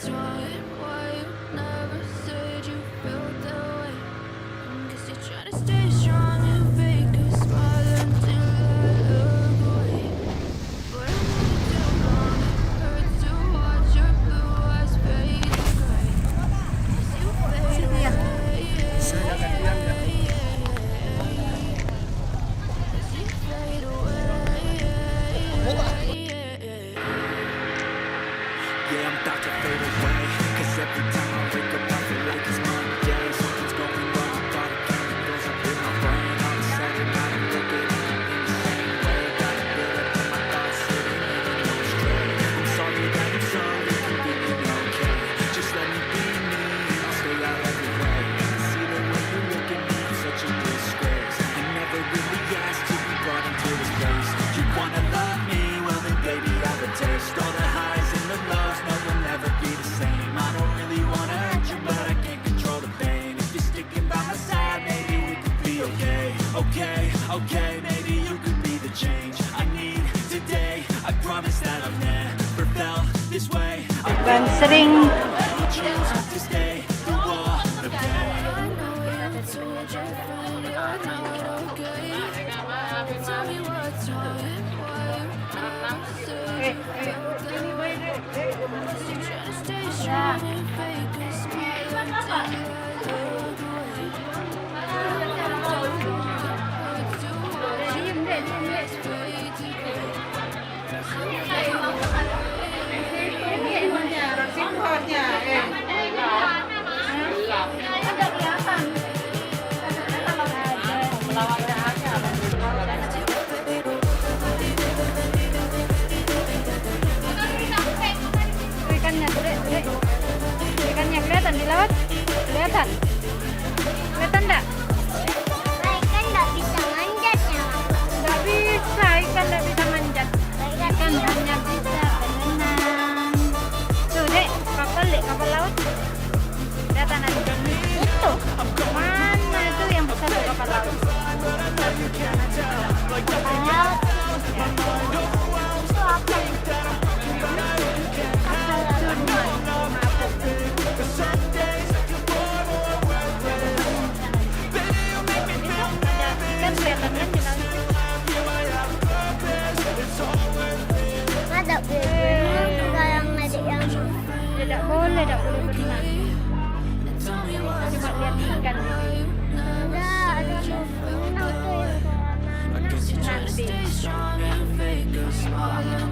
time? Why you never said you felt that way? Guess you're trying to stay strong and fake a smile until I look away. But I'm moving too long. It hurts to watch your blue eyes fade to gray. As you fade away. As you fade away. Yeah, I'm about to fade away. Cause every time I wake up I feel like it's Monday. Something's going wrong, thought of chemicals up in my brain. All of a sudden I don't look at it in the same way. Gotta build up in my thoughts, sitting in an old straight. I'm sorry that I'm so inconvenient, okay. Just let me be me and I'll stay out of your way. I see the way you look at me, I'm such a disgrace. I never really asked to be brought into this place. You wanna love me? Well then baby I have a taste. All the highs and the lows, no you'll never be the same. I don't really wanna hurt you but I can't control the pain. If you're sticking by my side, maybe we could be okay. Okay, okay, maybe you could be the change I need today. I promise that I've never felt this way. Dan sering I'll choose to stay through all the pain. I know you told your friend you're not okay. Tell me what's wrong and why you never said you felt that way. Guess you're trying to stay strong and fake a smile until I look away. Hurts to watch your blue eyes fade to gray. ikannya, Dek. Ikannya kelihatan di laut? Kelihatan? Kelihatan enggak? Ikan nggak bisa manjat ya. Enggak bisa, ikan enggak bisa manjat. Ikan hanya bisa berenang. Tuh, Dek, kapal laut. Kelihatan ada Itu. mana itu yang besar tuh kapal laut? Itu apa? Ikan kelihatannya di laut. Ada berenang nggak yang ada yang Tidak boleh berenang. Coba lihat ikan di sini. ada berenang tuh yang Guess you're trying to stay strong and fake a smile